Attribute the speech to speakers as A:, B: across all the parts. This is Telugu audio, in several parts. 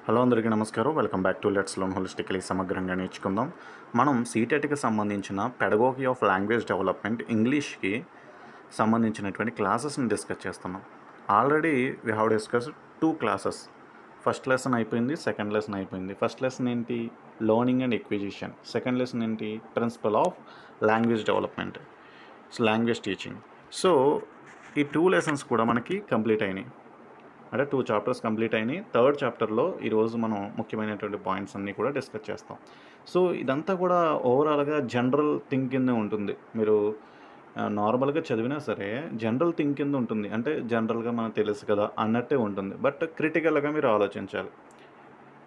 A: హలో అందరికీ నమస్కారం. Welcome back to let's learn holistically సమగ్రంగా నేర్చుకుందాం. మనం సీటెట్కి సంబంధించిన పెడగోగి ఆఫ్ లాంగ్వేజ్ డెవలప్మెంట్ ఇంగ్లీష్కి సంబంధించినటువంటి క్లాసెస్ని డిస్కస్ చేస్తున్నాం. Already we have discuss 2 classes. First lesson అయిపోయింది, సెకండ్ లెసన్ అయిపోయింది. ఫస్ట్ లెసన్ ఏంటి? Learning and acquisition. Second lesson ఏంటి? Principle of language development, language teaching. So ఈ 2 లెసన్స్ కూడా మనకి కంప్లీట్ అయినాయి. అంటే 2 చాప్టర్స్ కంప్లీట్ అయినాయి. థర్డ్ చాప్టర్లో ఈరోజు మనం ముఖ్యమైనటువంటి పాయింట్స్ అన్నీ కూడా డిస్కస్ చేస్తాం. సో ఇదంతా కూడా ఓవరాల్గా జనరల్ థింక్ కింద ఉంటుంది. మీరు నార్మల్గా చదివినా సరే జనరల్ థింక్ కింద ఉంటుంది. అంటే జనరల్గా మనకు తెలుసు కదా అన్నట్టే ఉంటుంది. బట్ క్రిటికల్గా మీరు ఆలోచించాలి.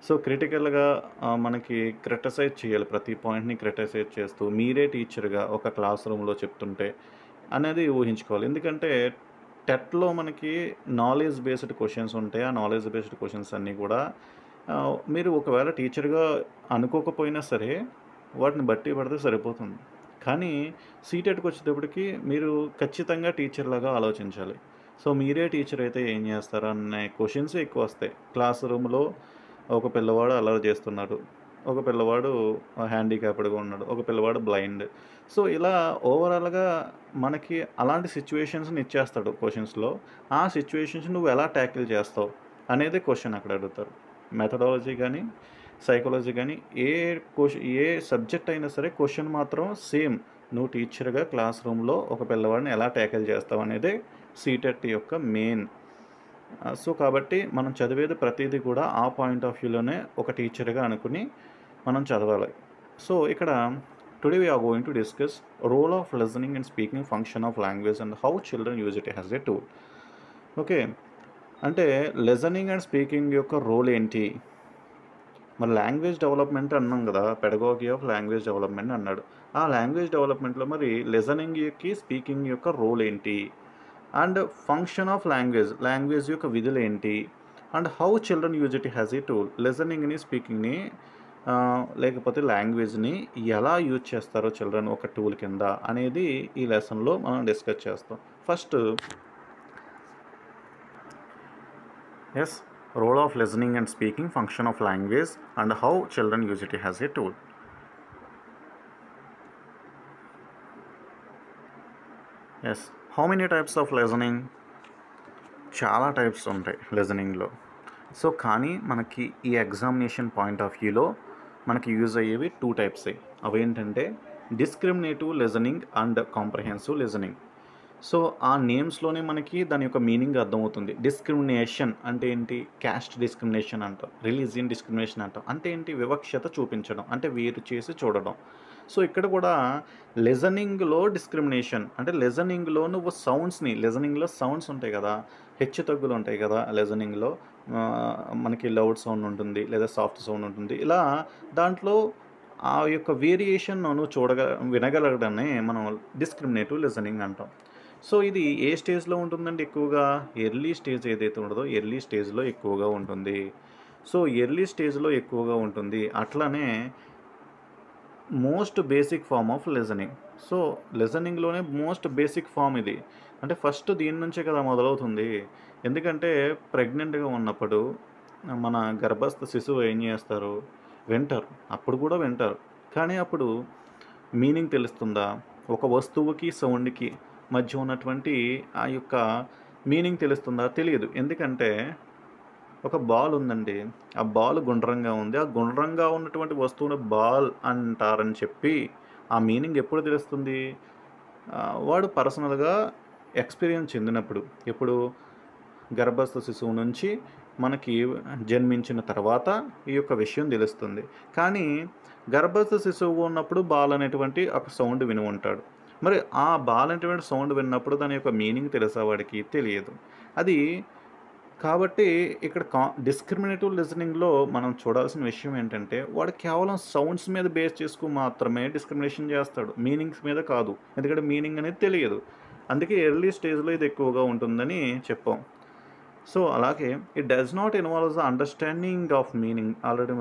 A: సో క్రిటికల్గా మనకి క్రిటిసైజ్ చేయాలి. ప్రతి పాయింట్ని క్రిటిసైజ్ చేస్తూ మీరే టీచర్గా ఒక క్లాస్ రూమ్లో చెప్తుంటే అనేది ఊహించుకోవాలి. ఎందుకంటే టెట్లో మనకి నాలెడ్జ్ బేస్డ్ క్వశ్చన్స్ ఉంటాయి. ఆ నాలెడ్జ్ బేస్డ్ క్వశ్చన్స్ అన్నీ కూడా మీరు ఒకవేళ టీచర్గా అనుకోకపోయినా సరే వాటిని బట్టి పడితే సరిపోతుంది. కానీ సీటెట్కి వచ్చేటప్పటికి మీరు ఖచ్చితంగా టీచర్లాగా ఆలోచించాలి. సో మీరే టీచర్ అయితే ఏం చేస్తారు అనే క్వశ్చన్స్ ఎక్కువ వస్తాయి. క్లాస్ రూమ్లో ఒక పిల్లవాడు అల్లరి చేస్తున్నాడు, ఒక పిల్లవాడు హ్యాండిక్యాప్డ్గా ఉన్నాడు, ఒక పిల్లవాడు బ్లైండ్. సో ఇలా ఓవరాల్గా మనకి అలాంటి సిచ్యువేషన్స్ని ఇచ్చేస్తాడు క్వశ్చన్స్లో. ఆ సిచ్యువేషన్స్ నువ్వు ఎలా ట్యాకిల్ చేస్తావు అనేది క్వశ్చన్ అక్కడ అడుగుతారు. మెథడాలజీ కానీ సైకాలజీ కానీ ఏ సబ్జెక్ట్ అయినా సరే క్వశ్చన్ మాత్రం సేమ్. నువ్వు టీచర్గా క్లాస్ రూమ్లో ఒక పిల్లవాడిని ఎలా ట్యాకిల్ చేస్తావు అనేది సీటెట్ యొక్క మెయిన్. సో కాబట్టి మనం చదివేది ప్రతిదీ కూడా ఆ పాయింట్ ఆఫ్ వ్యూలోనే ఒక టీచర్గా అనుకుని మనం చదవాలి. సో ఇక్కడ today we are going to discuss role of listening and speaking function of language and how children use it as a tool. Okay, అంటే లిజనింగ్ అండ్ స్పీకింగ్ యొక్క రోల్ ఏంటి? మరి లాంగ్వేజ్ డెవలప్మెంట్ అన్నాం కదా, పెడగాగి ఆఫ్ లాంగ్వేజ్ డెవలప్మెంట్ అన్నాడు. ఆ లాంగ్వేజ్ డెవలప్మెంట్లో మరి లిజనింగ్కి స్పీకింగ్ యొక్క రోల్ ఏంటి? అండ్ ఫంక్షన్ ఆఫ్ లాంగ్వేజ్ యొక్క విధులు ఏంటి? And how children use it has a tool. లిజనింగ్ని స్పీకింగ్ని లేకపోతే లాంగ్వేజ్ని ఎలా యూజ్ చేస్తారో చిల్డ్రన్ ఒక టూల్ కింద అనేది ఈ లెసన్లో మనం డిస్కస్ చేస్తాం. First role of listening and speaking, function of language and how children use it has a tool. How many types of listening? చాలా టైప్స్ ఉంటాయి లిజనింగ్లో. సో కానీ మనకి ఈ ఎగ్జామినేషన్ పాయింట్ ఆఫ్ వ్యూలో మనకి యూజ్ అయ్యేవి 2 టైప్స్. అవి ఏంటంటే discriminative listening and comprehensive listening. So ఆ నేమ్స్లోనే మనకి దాని యొక్క మీనింగ్ అర్థమవుతుంది. డిస్క్రిమినేషన్ అంటే ఏంటి? క్యాస్ట్ డిస్క్రిమినేషన్ అంటాం, రిలీజియన్ డిస్క్రిమినేషన్ అంటాం. అంటే ఏంటి? వివక్షత చూపించడం, అంటే వేరు చేసి చూడడం. సో ఇక్కడ కూడా లిజనింగ్లో డిస్క్రిమినేషన్ అంటే లిజనింగ్లో నువ్వు సౌండ్స్ని, లిజనింగ్లో సౌండ్స్ ఉంటాయి కదా, హెచ్చు తగ్గులు ఉంటాయి కదా లిజనింగ్లో. మనకి లౌడ్ సౌండ్ ఉంటుంది లేదా సాఫ్ట్ సౌండ్ ఉంటుంది. ఇలా దాంట్లో ఆ యొక్క వేరియేషన్ నువ్వు వినగలగడాన్ని మనం డిస్క్రిమినేటివ్ లిజనింగ్ అంటాం. సో ఇది ఏ స్టేజ్లో ఉంటుందంటే ఎక్కువగా ఎర్లీ స్టేజ్ ఏదైతే ఉండదో ఎర్లీ స్టేజ్లో ఎక్కువగా ఉంటుంది. సో ఎర్లీ స్టేజ్లో ఎక్కువగా ఉంటుంది. అట్లానే most basic form of listening. So లిజనింగ్లోనే మోస్ట్ బేసిక్ ఫామ్ ఇది. అంటే ఫస్ట్ దీని నుంచే కదా మొదలవుతుంది. ఎందుకంటే ప్రెగ్నెంట్గా ఉన్నప్పుడు మన గర్భస్థ శిశువు ఏం చేస్తారు? వింటారు. అప్పుడు కూడా వింటారు. కానీ అప్పుడు మీనింగ్ తెలుస్తుందా? ఒక వస్తువుకి సౌండ్కి మధ్య ఉన్నటువంటి ఆ యొక్క మీనింగ్ తెలుస్తుందా? తెలియదు. ఎందుకంటే ఒక బాల్ ఉందండి, ఆ బాల్ గుండ్రంగా ఉంది, ఆ గుండ్రంగా ఉన్నటువంటి వస్తువుని బాల్ అంటారని చెప్పి ఆ మీనింగ్ ఎప్పుడు తెలుస్తుంది? వాడు పర్సనల్గా ఎక్స్పీరియన్స్ చెందినప్పుడు. ఎప్పుడు? గర్భస్థ శిశువు నుంచి మనకి జన్మించిన తర్వాత ఈ యొక్క విషయం తెలుస్తుంది. కానీ గర్భస్థ శిశువు ఉన్నప్పుడు బాల్ అనేటువంటి ఒక సౌండ్ విని ఉంటాడు. మరి ఆ బాల్ అనేటువంటి సౌండ్ విన్నప్పుడు దాని యొక్క మీనింగ్ తెలుసా? వాడికి తెలియదు. అది కాబట్టి ఇక్కడ డిస్క్రిమినేటివ్ లిజనింగ్లో మనం చూడాల్సిన విషయం ఏంటంటే వాడు కేవలం సౌండ్స్ మీద బేస్ చేసుకుని మాత్రమే డిస్క్రిమినేషన్ చేస్తాడు, మీనింగ్స్ మీద కాదు. ఎందుకంటే మీనింగ్ అనేది తెలియదు. అందుకే ఎర్లీ స్టేజ్లో ఇది ఎక్కువగా ఉంటుందని చెప్పాం. సో అలాగే it does not involves the understanding of meaning. Already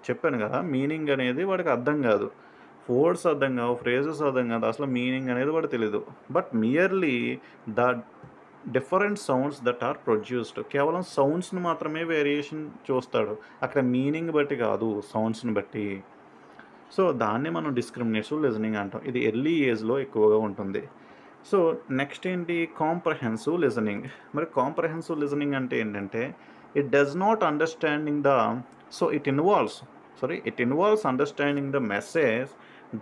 A: చెప్పాను కదా, మీనింగ్ అనేది వాడికి అర్థం కాదు, వర్డ్స్ అర్థం కావు, ఫ్రేజెస్ అర్థం కాదు, అసలు మీనింగ్ అనేది వాడు తెలియదు. But merely the different sounds that are produced. కేవలం సౌండ్స్ని మాత్రమే వేరియేషన్ చూస్తాడు, అక్కడ మీనింగ్ బట్టి కాదు, సౌండ్స్ని బట్టి. సో దాన్ని మనం డిస్క్రిమినేటివ్ లిజనింగ్ అంటాం. ఇది ఎర్లీ ఏజ్లో ఎక్కువగా ఉంటుంది. సో నెక్స్ట్ ఏంటి, కాంప్రహెన్సివ్ లిజనింగ్. మరి కాంప్రహెన్సివ్ లిజనింగ్ అంటే ఏంటంటే it does not understanding the so it involves understanding the message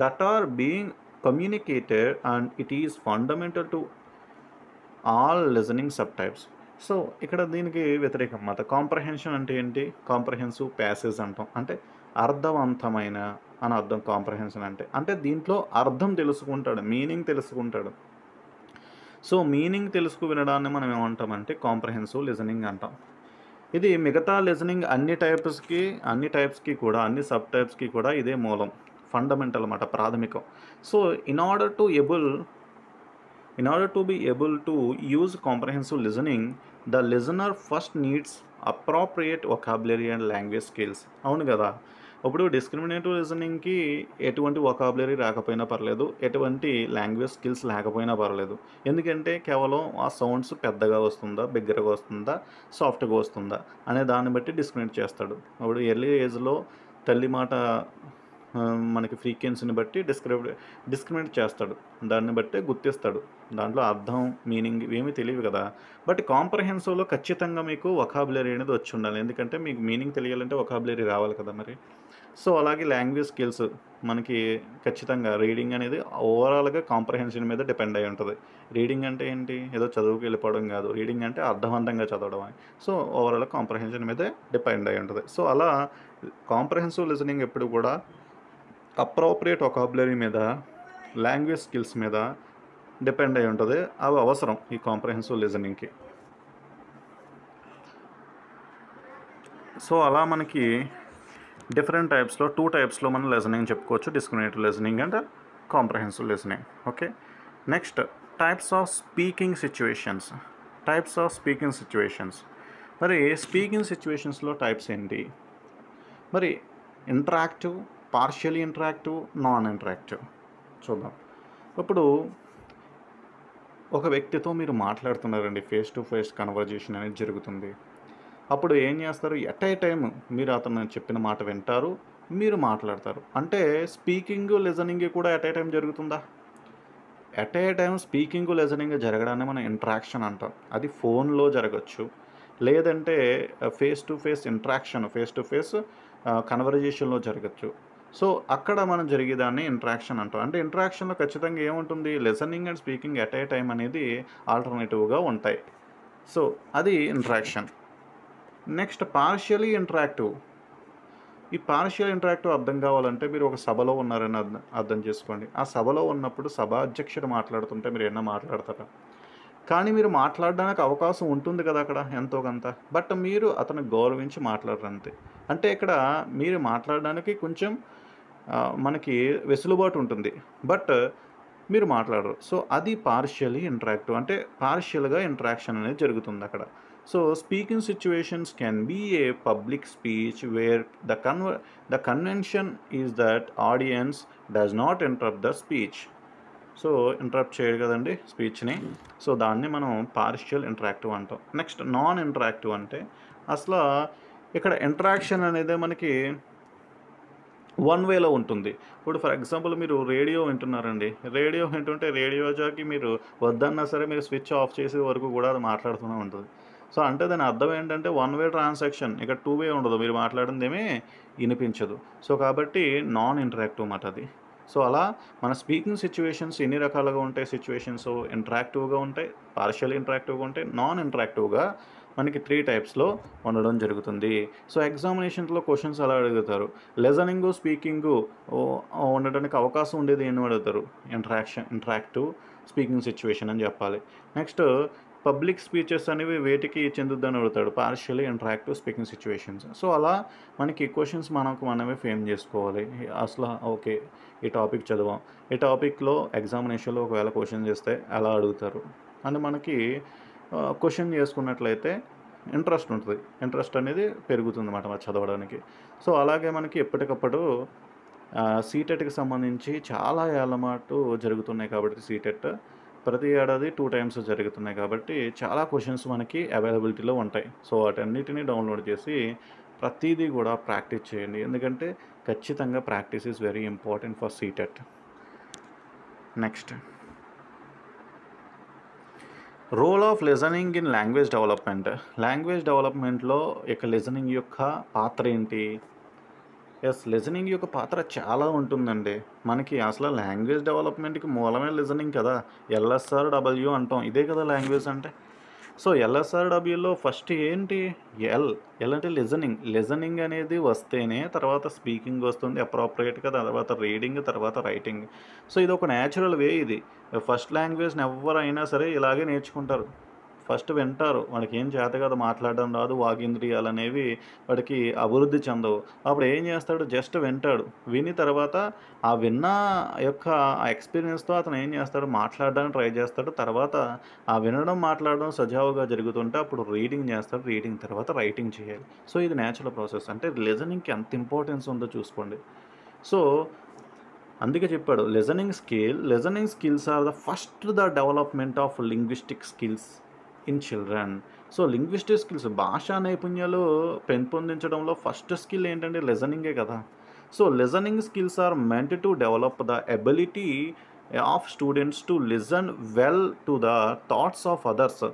A: that are being communicated and it is fundamental to all listening subtypes. So ఇక్కడ దీనికి వ్యతిరేకం అన్నమాట. కాంప్రహెన్షన్ అంటే ఏంటి, కాంప్రహెన్సివ్ ప్యాసేజ్ అంటాం, అంటే అర్థవంతమైన అని అర్థం. కాంప్రహెన్షన్ అంటే దీంట్లో అర్థం తెలుసుకుంటాడు, మీనింగ్ తెలుసుకుంటాడు. సో మీనింగ్ తెలుసుకు వినడాన్ని మనం ఏమంటామంటే కాంప్రహెన్సివ్ లిజనింగ్ అంటాం. ఇది మిగతా లిజనింగ్ అన్ని టైప్స్కి కూడా, అన్ని సబ్ టైప్స్కి కూడా ఇదే మూలం, ఫండమెంటల్ అన్నమాట, ప్రాథమికం. So in order to be able to use comprehensive listening, the listener first needs appropriate vocabulary and language skills. అవును కదా. ఇప్పుడు డిస్క్రిమినేటివ్ లిజనింగ్కి ఎటువంటి వొకాబులరీ రాకపోయినా పర్లేదు, ఎటువంటి లాంగ్వేజ్ స్కిల్స్ లేకపోయినా పర్లేదు. ఎందుకంటే కేవలం ఆ సౌండ్స్ పెద్దగా వస్తుందా, బిగ్గరగా వస్తుందా, సాఫ్ట్గా వస్తుందా అనే దాన్ని బట్టి డిస్క్రిమినేట్ చేస్తాడు. అప్పుడు ఎర్లీ ఏజ్లో తల్లి మాట మనకి ఫ్రీక్వెన్సీని బట్టి డిస్క్రిమినేట్ చేస్తాడు, దాన్ని బట్టే గుర్తిస్తాడు. దాంట్లో అర్థం, మీనింగ్ ఇవేమీ తెలియవు కదా. బట్ కాంప్రహెన్సివ్లో ఖచ్చితంగా మీకు వొకాబులరీ అనేది వచ్చి ఉండాలి, ఎందుకంటే మీకు మీనింగ్ తెలియాలంటే వొకాబులరీ రావాలి కదా మరి. సో అలాగే లాంగ్వేజ్ స్కిల్స్ మనకి ఖచ్చితంగా, రీడింగ్ అనేది ఓవరాల్గా కాంప్రహెన్షన్ మీద డిపెండ్ అయి ఉంటుంది. రీడింగ్ అంటే ఏంటి, ఏదో చదువుకు వెళ్ళిపోవడం కాదు, రీడింగ్ అంటే అర్థవంతంగా చదవడం అని. సో ఓవరాల్గా కాంప్రహెన్షన్ మీదే డిపెండ్ అయి ఉంటుంది. సో అలా కాంప్రహెన్సివ్ లిజనింగ్ ఎప్పుడు కూడా అప్రోప్రియేట్ వొకాబులరీ మీద, లాంగ్వేజ్ స్కిల్స్ మీద డిపెండ్ అయి ఉంటుంది. అవి అవసరం ఈ కాంప్రహెన్సివ్ లిజనింగ్కి. సో అలా మనకి డిఫరెంట్ టైప్స్లో, 2 టైప్స్లో మనం లిజనింగ్ చెప్పుకోవచ్చు, discriminative listening and comprehensive listening. Okay, next types of speaking situations. మరి స్పీకింగ్ సిచ్యువేషన్స్లో టైప్స్ ఏంటి, మరి interactive, partially interactive, non interactive చూద్దాం. ఇప్పుడు ఒక వ్యక్తితో మీరు మాట్లాడుతున్నారండి, ఫేస్ టు ఫేస్ కన్వర్జేషన్ అనేది జరుగుతుంది. అప్పుడు ఏం చేస్తారు, ఎట్ ఏ టైం మీరు అతను చెప్పిన మాట వింటారు, మీరు మాట్లాడతారు. అంటే స్పీకింగ్ లిజనింగ్ కూడా ఎట్ ఏ టైం జరుగుతుందా? At a time speaking listening జరగడాన్ని మనం ఇంటరాక్షన్ అంటాం. అది ఫోన్లో జరగచ్చు, లేదంటే face to face interaction, face to face కన్వర్జేషన్లో జరగచ్చు. సో అక్కడ మనం జరిగేదాన్ని ఇంటరాక్షన్ అంటాం. అంటే ఇంటరాక్షన్లో ఖచ్చితంగా ఏముంటుంది, listening and speaking at a time అనేది ఆల్టర్నేటివ్గా ఉంటాయి. సో అది ఇంటరాక్షన్. Next partially interactive. ఈ పార్షియల్ ఇంటరాక్టివ్ అర్థం కావాలంటే మీరు ఒక సభలో ఉన్నారని అర్థం చేసుకోండి. ఆ సభలో ఉన్నప్పుడు సభాధ్యక్షుడు మాట్లాడుతుంటే మీరు ఏమన్నా మాట్లాడతారా? కానీ మీరు మాట్లాడడానికి అవకాశం ఉంటుంది కదా అక్కడ ఎంతో కొంత, బట్ మీరు అతను గౌరవించి మాట్లాడరు అంతే. అంటే ఇక్కడ మీరు మాట్లాడడానికి కొంచెం మనకి వెసులుబాటు ఉంటుంది, బట్ మీరు మాట్లాడరు. సో అది పార్షియలీ ఇంటరాక్టివ్, అంటే పార్షియల్గా ఇంటరాక్షన్ అనేది జరుగుతుంది అక్కడ. So speaking situations can be a public speech where the convention is that audience does not interrupt the speech. So interrupt చేయడు కదండి స్పీచ్ని. సో దాన్ని మనం పార్షియల్ ఇంటరాక్టివ్ అంటాం. నెక్స్ట్ నాన్ ఇంటరాక్టివ్ అంటే అసలు ఇక్కడ ఇంటరాక్షన్ అనేది మనకి వన్ వేలో ఉంటుంది. ఇప్పుడు ఫర్ ఎగ్జాంపుల్ మీరు రేడియో వింటున్నారండి, రేడియో వింటుంటే రేడియో జాకి మీరు వద్దన్నా సరే మీరు స్విచ్ ఆఫ్ చేసే వరకు కూడా అది మాట్లాడుతూనే ఉంటుంది. సో అంటే దాని అర్థం ఏంటంటే వన్ వే ట్రాన్సాక్షన్, ఇక్కడ 2 వే ఉండదు, మీరు మాట్లాడింది ఏమీ వినిపించదు. సో కాబట్టి నాన్ ఇంటరాక్టివ్ మాట అది. సో అలా మన స్పీకింగ్ సిచ్యువేషన్స్ ఎన్ని రకాలుగా ఉంటాయి, సిచ్యువేషన్స్ ఇంటరాక్టివ్గా ఉంటాయి, పార్షియల్ ఇంటరాక్టివ్గా ఉంటాయి, నాన్ ఇంటరాక్టివ్గా మనకి 3 టైప్స్లో ఉండడం జరుగుతుంది. సో ఎగ్జామినేషన్స్లో క్వశ్చన్స్ అలా అడుగుతారు, లిజనింగు స్పీకింగు ఉండడానికి అవకాశం ఉండేది ఏమని అడుగుతారు, ఇంటరాక్టివ్ స్పీకింగ్ సిచ్యువేషన్ అని చెప్పాలి. నెక్స్ట్ పబ్లిక్ స్పీచెస్ అనేవి వేటికి చెందుద్దని అడుగుతాడు, partially interactive speaking situations. So అలా మనకి క్వశ్చన్స్ మనమే ఫ్రేమ్ చేసుకోవాలి. అసలు ఓకే ఈ టాపిక్ చదివాం, ఈ టాపిక్లో ఎగ్జామినేషన్లో ఒకవేళ క్వశ్చన్ చేస్తే ఎలా అడుగుతారు అని మనకి క్వశ్చన్ చేసుకున్నట్లయితే ఇంట్రెస్ట్ అనేది పెరుగుతుంది అన్నమాట చదవడానికి. సో అలాగే మనకి ఎప్పటికప్పుడు సీటెట్కి సంబంధించి చాలా ఏళ్ళ మాటు జరుగుతున్నాయి కాబట్టి సీటెట్ ప్రతి ఏడాది 2 టైమ్స్ జరుగుతున్నాయి కాబట్టి చాలా క్వెషన్స్ మనకి అవైలబిలిటీలో ఉంటాయి. సో వాటన్నిటిని డౌన్లోడ్ చేసి ప్రతీదీ కూడా ప్రాక్టీస్ చేయండి. ఎందుకంటే ఖచ్చితంగా practice is very important for CTET. Next, role of listening in language development. Language డెవలప్మెంట్లో ఇక లిజనింగ్ యొక్క పాత్ర ఏంటి? లిజనింగ్ యొక్క పాత్ర చాలా ఉంటుందండి. మనకి అసలు లాంగ్వేజ్ డెవలప్మెంట్‌కి మూలమే లిజనింగ్ కదా! ఎల్ఎస్ఆర్‌డబ్ల్యూ అంటాం. ఇదే కదా లాంగ్వేజ్ అంటే. సో ఎల్ఎస్ఆర్‌డబ్ల్యూలో ఫస్ట్ ఏంటి? ఎల్ అంటే లిజనింగ్. లిజనింగ్ అనేది వస్తేనే తర్వాత స్పీకింగ్ వస్తుంది అప్రోప్రియేట్‌గా, తర్వాత రీడింగ్, తర్వాత రైటింగ్. సో ఇది ఒక న్యాచురల్ వే ఇది. ఫస్ట్ లాంగ్వేజ్‌ని ఎవ్వరైనా సరే ఇలాగే నేర్చుకుంటారు. ఫస్ట్ వింటారు. వాడికి ఏం చేత కాదు, మాట్లాడడం రాదు, వాగింద్రియాలు అనేవి వాడికి అభివృద్ధి చెందవు. అప్పుడు ఏం చేస్తాడు? జస్ట్ వింటాడు. విని తర్వాత ఆ విన్న యొక్క ఆ ఎక్స్‌పీరియన్స్‌తో అతను ఏం చేస్తాడు? మాట్లాడడానికి ట్రై చేస్తాడు. తర్వాత ఆ వినడం, మాట్లాడడం సజావుగా జరుగుతుంటే అప్పుడు రీడింగ్ చేస్తాడు. రీడింగ్ తర్వాత రైటింగ్ చేయాలి. సో ఇది న్యాచురల్ ప్రాసెస్. అంటే లిజనింగ్‌కి ఎంత ఇంపార్టెన్స్ ఉందో చూసుకోండి. సో అందుకే చెప్పాడు listening skills are the development of linguistic skills in children. So linguistic skills, భాషా నైపుణ్యాలు పెంపొందించడంలో ఫస్ట్ స్కిల్ ఏంటంటే లిజనింగే కదా. So listening skills are meant to develop the ability of students to listen well to the thoughts of others.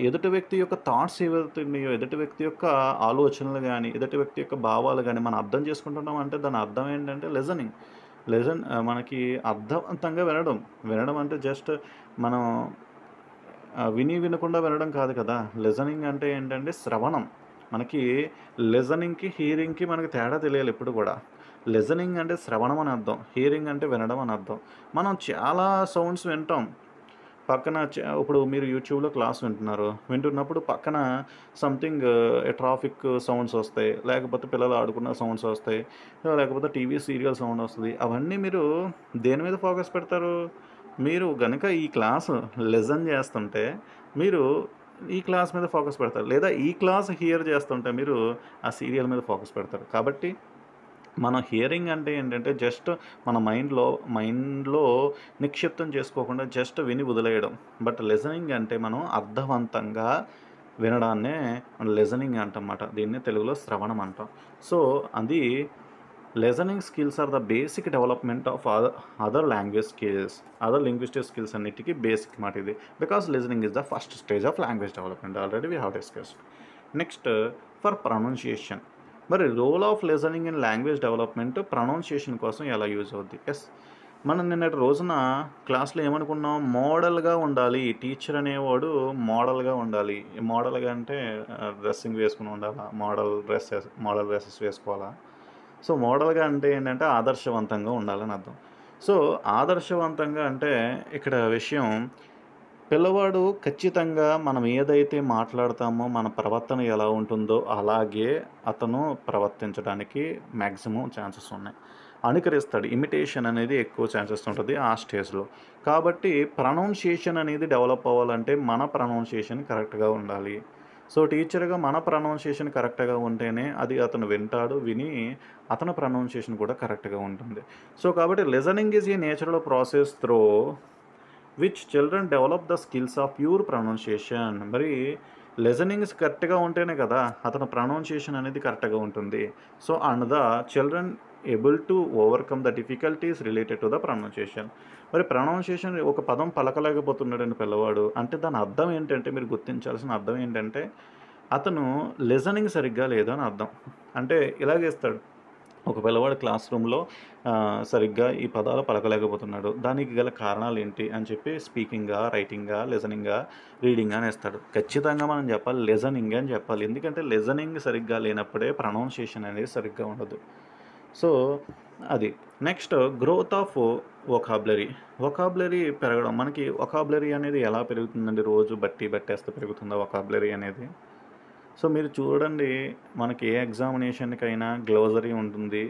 A: ఎదుటి వ్యక్తి యొక్క థాట్స్ ఏవైతున్నాయో, ఎదుటి వ్యక్తి యొక్క ఆలోచనలు కానీ, ఎదుటి వ్యక్తి యొక్క భావాలు కానీ మనం అర్థం చేసుకుంటున్నాం అంటే దాని అర్థం ఏంటంటే లిజనింగ్. మనకి అర్థవంతంగా వినడం అంటే జస్ట్ మనం వినకుండా వినడం కాదు కదా. లిజనింగ్ అంటే ఏంటంటే శ్రవణం. మనకి లిజనింగ్‌కి, హియరింగ్‌కి మనకి తేడా తెలియాలి ఎప్పుడు కూడా. లిజనింగ్ అంటే శ్రవణం అని అర్థం. హియరింగ్ అంటే వినడం అని అర్థం. మనం చాలా సౌండ్స్ వింటాం. పక్కన ఇప్పుడు మీరు యూట్యూబ్‌లో క్లాస్ వింటున్నప్పుడు పక్కన సంథింగ్ ట్రాఫిక్ సౌండ్స్ వస్తాయి. లేకపోతే పిల్లలు ఆడుకున్న సౌండ్స్ వస్తాయి. లేకపోతే టీవీ సీరియల్ సౌండ్ వస్తది. అవన్నీ మీరు దేని మీద ఫోకస్ పెడతారు? మీరు గనుక ఈ క్లాస్ లిజన్ చేస్తుంటే మీరు ఈ క్లాస్ మీద ఫోకస్ పెడతారు. లేదా ఈ క్లాస్ హియర్ చేస్తుంటే మీరు ఆ సీరియల్ మీద ఫోకస్ పెడతారు. కాబట్టి మనం హియరింగ్ అంటే ఏంటంటే జస్ట్ మన మైండ్లో నిక్షిప్తం చేసుకోకుండా జస్ట్ విని వదిలేయడం. బట్ లిజనింగ్ అంటే మనం అర్థవంతంగా వినడాన్నే మనం లిజనింగ్ అంటమాట. దీన్నే తెలుగులో శ్రవణం అంటాం. సో అది listening skills are the basic development of other language skills, other linguistic skills అన్నిటికీ బేసిక్ మాట ఇది. Because listening is the first stage of language development. Already we have discussed. Next, for pronunciation. మరి role of listening in language development pronunciation కోసం ఎలా యూజ్ అవుద్ది? మనం నిన్నటి రోజున క్లాస్లో ఏమనుకున్నాం? మోడల్గా ఉండాలి. టీచర్ అనేవాడు మోడల్గా ఉండాలి. మోడల్గా అంటే డ్రెస్సింగ్ వేసుకుని ఉండాలా? మోడల్ డ్రెస్సెస్ వేసుకోవాలా? సో మోడల్గా అంటే ఏంటంటే ఆదర్శవంతంగా ఉండాలని అర్థం. సో ఆదర్శవంతంగా అంటే ఇక్కడ విషయం, పిల్లవాడు ఖచ్చితంగా మనం ఏదైతే మాట్లాడతామో మన ప్రవర్తన ఎలా ఉంటుందో అలాగే అతను ప్రవర్తించడానికి మ్యాక్సిమం ఛాన్సెస్ ఉన్నాయి. అనుకరిస్తాడు. ఇమిటేషన్ అనేది ఎక్కువ ఛాన్సెస్ ఉంటుంది ఆ స్టేజ్లో. కాబట్టి ప్రొనౌన్సియేషన్ అనేది డెవలప్ అవ్వాలంటే మన ప్రొనౌన్సియేషన్ కరెక్ట్గా ఉండాలి. సో టీచర్గా మన ప్రొనౌన్సియేషన్ కరెక్ట్గా ఉంటేనే అది అతను వింటాడు. విని అతని ప్రొనౌన్సియేషన్ కూడా కరెక్ట్గా ఉంటుంది. సో కాబట్టి listening is a natural process through which children develop the skills of pure pronunciation. మరి లిజనింగ్స్ కరెక్ట్గా ఉంటేనే కదా అతని ప్రొనౌన్సియేషన్ అనేది కరెక్ట్గా ఉంటుంది. So and the children able to overcome the difficulties related to the pronunciation. మరి ప్రొనౌన్సియేషన్ ఒక పదం పలకలేకపోతున్నాడని పిల్లవాడు అంటే దాని అర్థం ఏంటంటే, మీరు గుర్తించాల్సిన అర్థం ఏంటంటే అతను లిజనింగ్ సరిగ్గా లేదని అర్థం. అంటే ఇలాగేస్తాడు, ఒక పిల్లవాడు క్లాస్ రూమ్లో సరిగ్గా ఈ పదాలు పలకలేకపోతున్నాడు, దానికి గల కారణాలు ఏంటి అని చెప్పి స్పీకింగా, రైటింగా, లిజనింగా, రీడింగా అని ఇస్తాడు. ఖచ్చితంగా మనం చెప్పాలి లిజనింగ్ అని చెప్పాలి. ఎందుకంటే లిజనింగ్ సరిగ్గా లేనప్పుడే ప్రొనౌన్సియేషన్ అనేది సరిగ్గా ఉండదు. సో అది. నెక్స్ట్, గ్రోత్ ఆఫ్ వొకాబులరీ పెరగడం. మనకి వొకాబులరీ అనేది ఎలా పెరుగుతుందండి? రోజు బట్టేస్తే పెరుగుతుందా వొకాబులరీ అనేది? సో మీరు చూడండి, మనకి ఏ ఎగ్జామినేషన్కైనా గ్లోజరీ ఉంటుంది.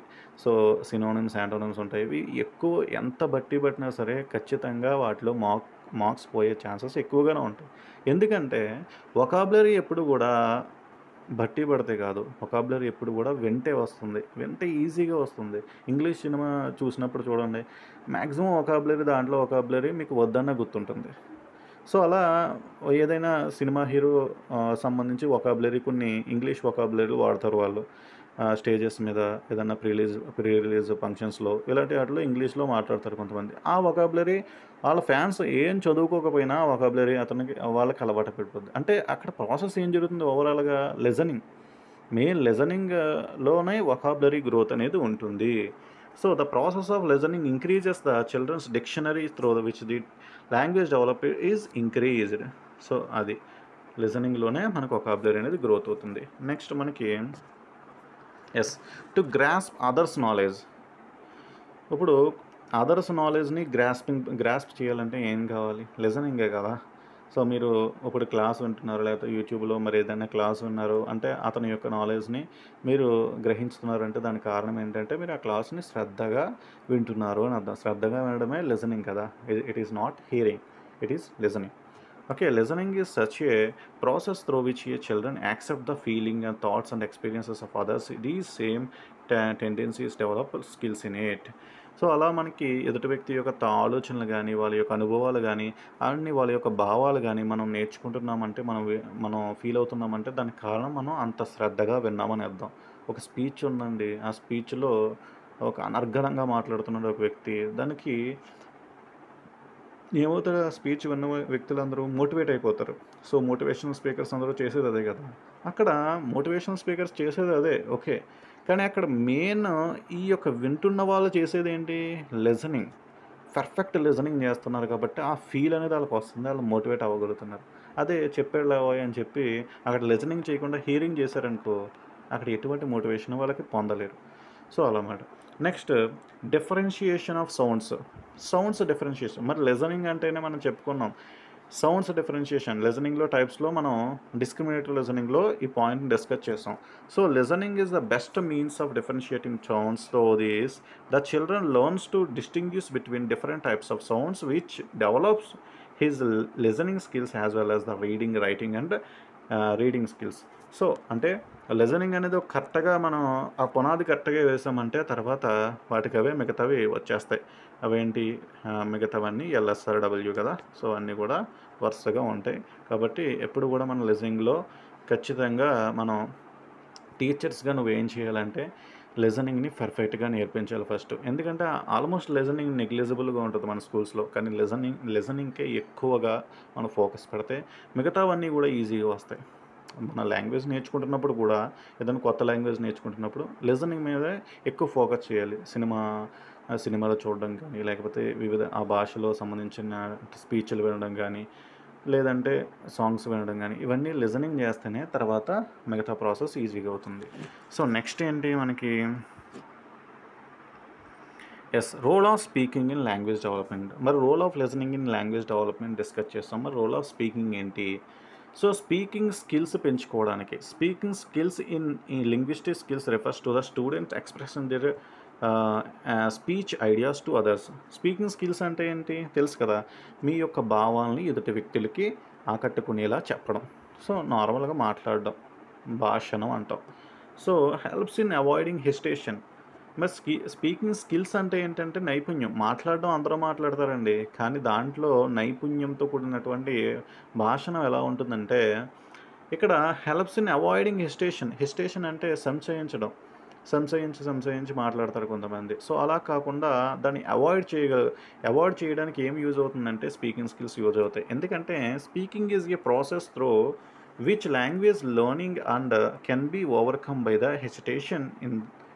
A: సో సినోనిమ్స్, యాంటోనిమ్స్ ఉంటాయి. ఇవి ఎక్కువ ఎంత పట్టినా సరే ఖచ్చితంగా వాటిలో మార్క్స్ పోయే ఛాన్సెస్ ఎక్కువగానే ఉంటాయి. ఎందుకంటే వొకాబులరీ ఎప్పుడు కూడా బట్టి పడితే కాదు. వొకాబులరీ ఎప్పుడు కూడా వెంటే వస్తుంది. వెంటే ఈజీగా వస్తుంది. ఇంగ్లీష్ సినిమా చూసినప్పుడు చూడండి, మ్యాక్సిమం వొకాబులరీ మీకు వద్దన్నా గుర్తుంటుంది. సో, అలా ఏదైనా సినిమా హీరో సంబంధించి వొకాబులరీ కొన్ని ఇంగ్లీష్ వొకాబులరీలు వాడతారు వాళ్ళు. స్టేజెస్ మీద ఏదన్నా ప్రీ రిలీజ్ ఫంక్షన్స్‌లో ఇలాంటి వాటిలో ఇంగ్లీష్‌లో మాట్లాడతారు కొంతమంది. ఆ వొకాబులరీ వాళ్ళ ఫ్యాన్స్ ఏం చదువుకోకపోయినా ఆ వొకాబులరీ వాళ్ళకి అలవాటు పడిపోద్ది. అంటే అక్కడ ప్రాసెస్ ఏం జరుగుతుంది ఓవరాల్‌గా లిజనింగ్. మెయిన్ లిజనింగ్‌లోనే వొకాబులరీ గ్రోత్ అనేది ఉంటుంది. So, the process of listening increases the children's dictionary through which the language develop is increased. So, అది లిజనింగ్‌లోనే మనకు వొకాబులరీ అనేది గ్రోత్ అవుతుంది. నెక్స్ట్ మనకి టు గ్రాస్ప్ అదర్స్ నాలెడ్జ్. ఇప్పుడు అదర్స్ నాలెడ్జ్‌ని గ్రాస్ప్ చేయాలంటే ఏం కావాలి? లిజనింగే కదా! సో, మీరు ఇప్పుడు క్లాస్ వింటున్నారు, లేకపోతే యూట్యూబ్‌లో మరి ఏదైనా క్లాస్ విన్నారు అంటే అతని యొక్క నాలెడ్జ్‌ని మీరు గ్రహించుతున్నారంటే దానికి కారణం ఏంటంటే మీరు ఆ క్లాస్‌ని శ్రద్ధగా వింటున్నారు అని అర్థం. శ్రద్ధగా వినడమే లిజనింగ్ కదా! It is not hearing, it is listening. Okay, listening is such a process through which children accept the feeling and thoughts and experiences of others. These same tendencies develop skills in it. So అలా మనకి ఎదుటి వ్యక్తి యొక్క ఆలోచనలు కానీ వాళ్ళ యొక్క అనుభవాలు కానీ అన్ని వాళ్ళ యొక్క భావాలు కానీ మనం నేర్చుకుంటున్నామంటే మనం ఫీల్ అవుతున్నామంటే దానికి కారణం మనం అంత శ్రద్ధగా విన్నామని అర్థం. ఒక స్పీచ్ ఉందండి, ఆ స్పీచ్లో ఒక అనర్గళంగా మాట్లాడుతున్నాడు ఒక వ్యక్తి, దానికి ఏమవుతారు, ఆ స్పీచ్ విన్న వ్యక్తులందరూ మోటివేట్ అయిపోతారు. సో, మోటివేషనల్ స్పీకర్స్ అందరూ చేసేది అదే కదా! అక్కడ మోటివేషనల్ స్పీకర్స్ చేసేది అదే, ఓకే. కానీ అక్కడ మెయిన్ ఈ యొక్క వింటున్న వాళ్ళు చేసేదేంటి? లిజనింగ్. పర్ఫెక్ట్ లిజనింగ్ చేస్తున్నారు కాబట్టి ఆ ఫీల్ అనేది వాళ్ళకి వస్తుంది. వాళ్ళు మోటివేట్ అవ్వగలుగుతున్నారు. అదే చెప్పాడులేవోయ్ అని చెప్పి అక్కడ లిజనింగ్ చేయకుండా హియరింగ్ చేశారనుకో, అక్కడ ఎటువంటి మోటివేషన్ వాళ్ళకి పొందలేరు. సో, అలా మాట. Next differentiation of sounds differentiation. మరి లిజనింగ్ అంటేనే మనం చెప్పుకున్నాం. సౌండ్స్ డిఫరెన్షియేషన్ లిజనింగ్లో టైప్స్లో మనం డిస్క్రిమినేటరీ లిజనింగ్లో ఈ పాయింట్ని డిస్కస్ చేసాం. So, listening is the best means of differentiating sounds. So this the children learns to distinguish between different types of sounds which develops his listening skills as well as the reading, writing and reading skills. So, అంటే లిజనింగ్ అనేది కరెక్ట్గా మనం ఆ పునాది కరెక్ట్గా వేసామంటే తర్వాత వాటికి అవే మిగతావి వచ్చేస్తాయి. అవేంటి మిగతావన్నీ ఎల్ఎస్ఆర్డబ్ల్యూ కదా! సో, అన్నీ కూడా వరుసగా ఉంటాయి. కాబట్టి ఎప్పుడు కూడా మన లిజనింగ్లో ఖచ్చితంగా మనం టీచర్స్గా నువ్వేం చేయాలంటే లిజనింగ్ని పర్ఫెక్ట్గా నేర్పించాలి ఫస్ట్. ఎందుకంటే ఆల్మోస్ట్ లిజనింగ్ నెగ్లిజిబుల్గా ఉంటుంది మన స్కూల్స్లో. కానీ లిజనింగ్కే ఎక్కువగా మనం ఫోకస్ పెడితే మిగతావన్నీ కూడా ఈజీగా వస్తాయి. మన లాంగ్వేజ్ నేర్చుకుంటున్నప్పుడు కూడా ఏదైనా కొత్త లాంగ్వేజ్ నేర్చుకుంటున్నప్పుడు లిజనింగ్ మీదే ఎక్కువ ఫోకస్ చేయాలి. సినిమాలు చూడడం కానీ, లేకపోతే వివిధ ఆ భాషలో సంబంధించిన స్పీచ్లు వినడం కానీ, లేదంటే సాంగ్స్ వినడం కానీ, ఇవన్నీ లిజనింగ్ చేస్తేనే తర్వాత మిగతా ప్రాసెస్ ఈజీగా అవుతుంది. సో, నెక్స్ట్ ఏంటి మనకి role of speaking in language development. మరి role of listening in language development discuss చేస్తాం. మరి రోల్ ఆఫ్ స్పీకింగ్ ఏంటి? సో, స్పీకింగ్ స్కిల్స్ పెంచుకోవడానికి speaking skills in linguistic skills refers to the students expression their speech ideas to others. Speaking skills అంటే ఏంటి తెలుసు కదా, మీ యొక్క భావాలని ఎదుటి వ్యక్తులకి ఆకట్టుకునేలా చెప్పడం. సో, నార్మల్గా మాట్లాడడం భాషణం అంటాం. So, helps in avoiding hesitation. మరి స్పీకింగ్ స్కిల్స్ అంటే ఏంటంటే నైపుణ్యం. మాట్లాడడం అందరూ మాట్లాడతారండి, కానీ దాంట్లో నైపుణ్యంతో కూడినటువంటి భాషణం ఎలా ఉంటుందంటే ఇక్కడ హెల్ప్స్ ఇన్ అవాయిడింగ్ హెసిటేషన్ అంటే సంశయించి మాట్లాడతారు కొంతమంది. సో, అలా కాకుండా దాన్ని అవాయిడ్ చేయడానికి ఏం యూజ్ అవుతుందంటే స్పీకింగ్ స్కిల్స్ యూజ్ అవుతాయి. ఎందుకంటే speaking is a process through which language learning and can be overcome by the hesitation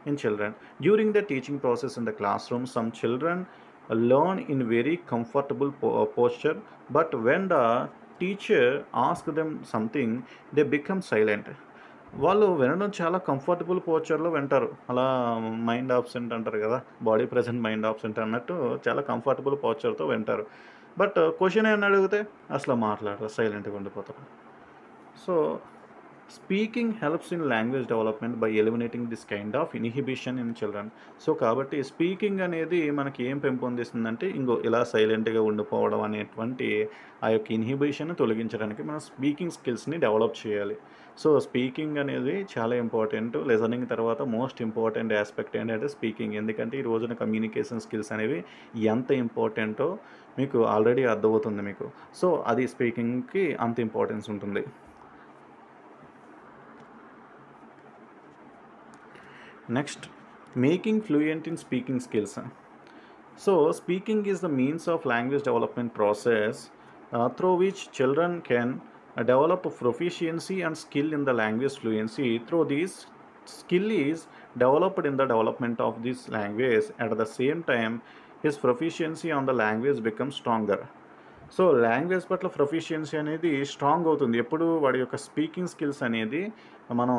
A: in children. During the teaching process in the classroom, some children learn in very comfortable posture, but when the teacher asks them something, they become silent. వాళ్ళు వినడం చాలా కంఫర్టబుల్ పోస్చర్లో వింటారు. అలా మైండ్ ఆబ్సెంట్ అంటారు కదా, బాడీ ప్రెజెంట్ మైండ్ ఆబ్సెంట్ అన్నట్టు చాలా కంఫర్టబుల్ పోస్చర్తో వింటారు. బట్ క్వశ్చన్ ఏమని అడిగితే అసలు మాట్లాడరు, సైలెంట్గా ఉండిపోతారు. So, speaking helps in language development by eliminating this kind of inhibition in children. So, కాబట్టి స్పీకింగ్ అనేది మనకి ఏం పెంపొందిస్తుందంటే ఇలా సైలెంట్గా ఉండిపోవడం అనేటువంటి ఆ యొక్క ఇన్హిబిషన్ తొలగించడానికి మనం స్పీకింగ్ స్కిల్స్ని డెవలప్ చేయాలి. సో స్పీకింగ్ అనేది చాలా ఇంపార్టెంట్. లిజనింగ్ తర్వాత మోస్ట్ ఇంపార్టెంట్ ఆస్పెక్ట్ ఏంటంటే స్పీకింగ్. ఎందుకంటే ఈ రోజున కమ్యూనికేషన్ స్కిల్స్ అనేవి ఎంత ఇంపార్టెంటో మీకు ఆల్రెడీ అర్థమవుతుంది మీకు. సో అది స్పీకింగ్కి అంత ఇంపార్టెన్స్ ఉంటుంది. Next, making fluent in speaking skills. So, speaking is the means of language development process through which children can develop proficiency and skill in the language fluency. Through this skill is developed in the development of this language. At the same time, his proficiency on the language becomes stronger. So language పట్ల ప్రొఫిషియన్సీ అనేది స్ట్రాంగ్ అవుతుంది ఎప్పుడు వాడి యొక్క స్పీకింగ్ స్కిల్స్ అనేది మనం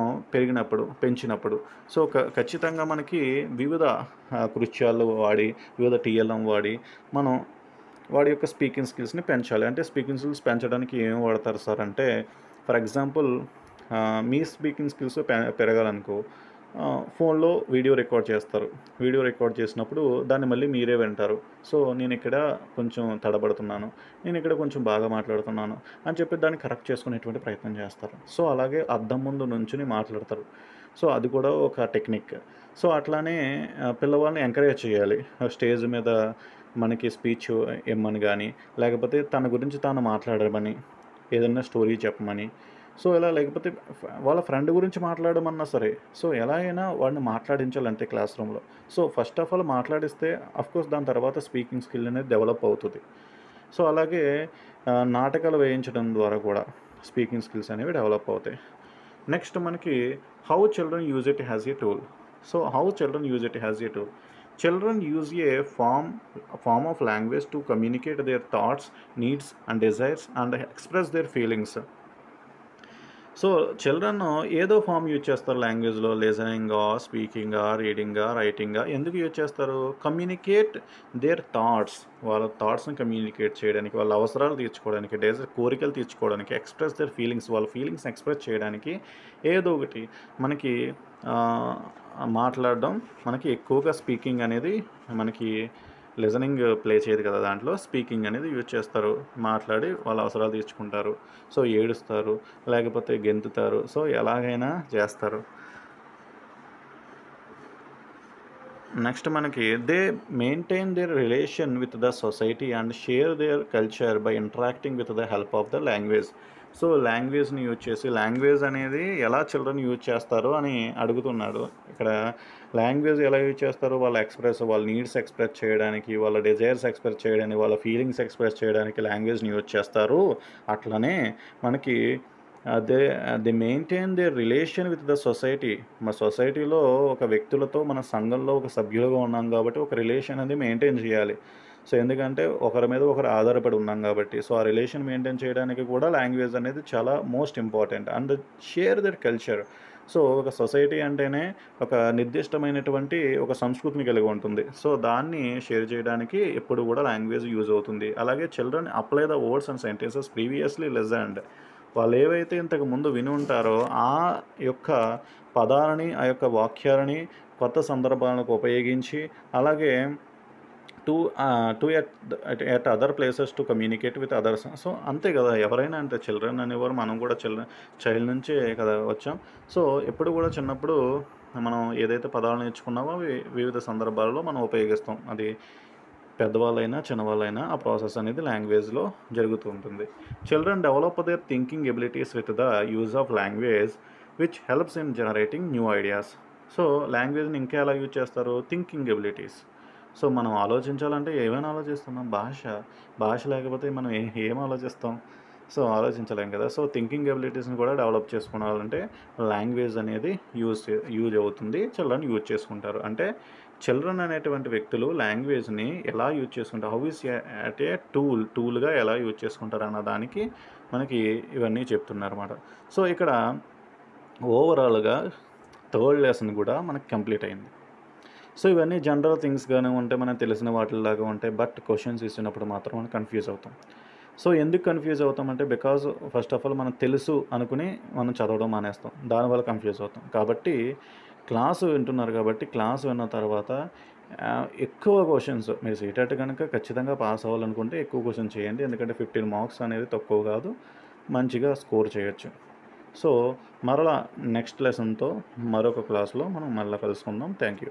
A: పెంచినప్పుడు. సో ఖచ్చితంగా మనకి వివిధ కృత్యాలు వాడి, వివిధ టీఎల్ఎం వాడి మనం వాడి యొక్క స్పీకింగ్ స్కిల్స్ని పెంచాలి. అంటే స్పీకింగ్ స్కిల్స్ పెంచడానికి ఏం వాడతారు సార్ అంటే, ఫర్ ఎగ్జాంపుల్ మీ స్పీకింగ్ స్కిల్స్ పెరగాలనుకో, ఫోన్లో వీడియో రికార్డ్ చేస్తారు. వీడియో రికార్డ్ చేసినప్పుడు దాన్ని మళ్ళీ మీరే వింటారు. సో నేను ఇక్కడ కొంచెం తడబడుతున్నాను, నేను ఇక్కడ కొంచెం బాగా మాట్లాడుతున్నాను అని చెప్పి దాన్ని కరెక్ట్ చేసుకునేటువంటి ప్రయత్నం చేస్తారు. సో అలాగే అద్దం ముందు నుంచుని మాట్లాడతారు. సో అది కూడా ఒక టెక్నిక్. సో అట్లానే పిల్లవాళ్ళని ఎంకరేజ్ చేయాలి. స్టేజ్ మీద మనకి స్పీచ్ ఇమ్మని కానీ, లేకపోతే తన గురించి తాను మాట్లాడమని, ఏదైనా స్టోరీ చెప్పమని, సో ఇలా లేకపోతే వాళ్ళ ఫ్రెండ్ గురించి మాట్లాడమన్నా సరే, సో ఎలా అయినా వాడిని మాట్లాడించాలంటే క్లాస్ రూమ్లో. సో ఫస్ట్ ఆఫ్ ఆల్ మాట్లాడిస్తే అఫ్కోర్స్ దాని తర్వాత స్పీకింగ్ స్కిల్ అనేది డెవలప్ అవుతుంది. సో అలాగే నాటకాలు వేయించడం ద్వారా కూడా స్పీకింగ్ స్కిల్స్ అనేవి డెవలప్ అవుతాయి. నెక్స్ట్ మనకి how children use it has a tool. So how children use it has a tool. Children use a form of language to communicate their thoughts, needs and desires and express their feelings. So children ఏదో ఫామ్ యూజ్ చేస్తారు లాంగ్వేజ్లో. లిజనింగా, స్పీకింగా, రీడింగా, రైటింగా. ఎందుకు యూజ్ చేస్తారు? Communicate their thoughts. వాళ్ళ థాట్స్ని కమ్యూనికేట్ చేయడానికి, వాళ్ళ అవసరాలు తీర్చుకోవడానికి, కోరికలు తీర్చుకోవడానికి, ఎక్స్ప్రెస్ దేర్ ఫీలింగ్స్, వాళ్ళ ఫీలింగ్స్ ఎక్స్ప్రెస్ చేయడానికి ఏదో ఒకటి మనకి మాట్లాడడం. మనకి ఎక్కువగా స్పీకింగ్ అనేది మనకి లిజనింగ్ ప్లే చేయదు కదా, దాంట్లో స్పీకింగ్ అనేది యూజ్ చేస్తారు. మాట్లాడి వాళ్ళ అవసరాలు తీర్చుకుంటారు. సో ఏడుస్తారు, లేకపోతే గెంతుతారు, సో ఎలాగైనా చేస్తారు. నెక్స్ట్ మనకి they maintain their relation with the society and share their culture by interacting with the help of the language. So లాంగ్వేజ్ని యూజ్ చేసి, లాంగ్వేజ్ అనేది ఎలా చిల్డ్రన్ యూజ్ చేస్తారు అని అడుగుతున్నాడు ఇక్కడ. లాంగ్వేజ్ ఎలా యూజ్ చేస్తారు? వాళ్ళ నీడ్స్ ఎక్స్ప్రెస్ చేయడానికి, వాళ్ళ డిజైర్స్ ఎక్స్ప్రెస్ చేయడానికి, వాళ్ళ ఫీలింగ్స్ ఎక్స్ప్రెస్ చేయడానికి లాంగ్వేజ్ని యూజ్ చేస్తారు. అట్లనే మనకి they maintain their relation with the society. మా సొసైటీలో ఒక వ్యక్తులతో, మన సంఘంలో ఒక సభ్యులుగా ఉన్నాం కాబట్టి ఒక రిలేషన్ అనేది మెయింటైన్ చేయాలి. సో ఎందుకంటే ఒకరి మీద ఒకరు ఆధారపడి ఉన్నాం కాబట్టి, సో ఆ రిలేషన్ మెయింటైన్ చేయడానికి కూడా లాంగ్వేజ్ అనేది చాలా most important. And share there culture. So ఒక సొసైటీ అంటేనే ఒక నిర్దిష్టమైనటువంటి ఒక సంస్కృతిని కలిగి ఉంటుంది. సో దాన్ని షేర్ చేయడానికి ఎప్పుడు కూడా లాంగ్వేజ్ యూజ్ అవుతుంది. అలాగే children apply the words and sentences previously listened. వాళ్ళు ఏవైతే ఇంతకు ముందు విని ఉంటారో ఆ యొక్క పదాలని, ఆ యొక్క వాక్యాలని కొత్త సందర్భాలకు ఉపయోగించి, అలాగే to at other places to communicate with others. So అంతే కదా, ఎవరైనా అంతే. చిల్డ్రన్ అనేవారు మనం కూడా చైల్డ్ నుంచే కదా వచ్చాం. సో ఎప్పుడు కూడా చిన్నప్పుడు మనం ఏదైతే పదాలు నేర్చుకున్నామో అవి వివిధ సందర్భాల్లో మనం ఉపయోగిస్తాం. అది పెద్దవాళ్ళైనా చిన్నవాళ్ళైనా ఆ ప్రాసెస్ అనేది లాంగ్వేజ్లో జరుగుతూ ఉంటుంది. Children develop their thinking abilities with the use of language which helps in generating new ideas. So లాంగ్వేజ్ని ఇంకా ఎలా యూజ్ చేస్తారు? Thinking abilities. సో మనం ఆలోచించాలంటే ఏమైనా ఆలోచిస్తున్నాం. భాష లేకపోతే మనం ఏం ఆలోచిస్తాం? సో ఆలోచించలేం కదా. సో థింకింగ్ ఎబిలిటీస్ని కూడా డెవలప్ చేసుకోవాలంటే లాంగ్వేజ్ అనేది యూజ్ అవుతుంది. చిల్డ్రన్ యూజ్ చేసుకుంటారు. అంటే చిల్డ్రన్ అనేటువంటి వ్యక్తులు లాంగ్వేజ్ని ఎలా యూజ్ చేసుకుంటారు, హౌ ఈస్ అట్ ఏ టూల్గా ఎలా యూజ్ చేసుకుంటారు అన్న దానికి మనకి ఇవన్నీ చెప్తున్నారు అన్నమాట. సో ఇక్కడ ఓవరాల్గా థర్డ్ లెసన్ కూడా మనకి కంప్లీట్ అయింది. సో ఇవన్నీ జనరల్ థింగ్స్గానే ఉంటాయి, మనకు తెలిసిన వాటిలాగా ఉంటాయి. బట్ క్వశ్చన్స్ ఇచ్చినప్పుడు మాత్రం మనం కన్ఫ్యూజ్ అవుతాం. సో ఎందుకు కన్ఫ్యూజ్ అవుతామంటే, బికాజ్ ఫస్ట్ ఆఫ్ ఆల్ మనకు తెలుసు అనుకుని మనం చదవడం మానేస్తాం, దానివల్ల కన్ఫ్యూజ్ అవుతాం. కాబట్టి క్లాసు వింటున్నారు కాబట్టి క్లాసు విన్న తర్వాత ఎక్కువ క్వశ్చన్స్, మీరు సీటెట్ కనుక ఖచ్చితంగా పాస్ అవ్వాలనుకుంటే ఎక్కువ క్వశ్చన్ చేయండి. ఎందుకంటే 15 మార్క్స్ అనేది తక్కువ కాదు, మంచిగా స్కోర్ చేయొచ్చు. సో మరలా నెక్స్ట్ లెసన్తో మరొక క్లాస్లో మనం మళ్ళీ కలుసుకుందాం. Thank you.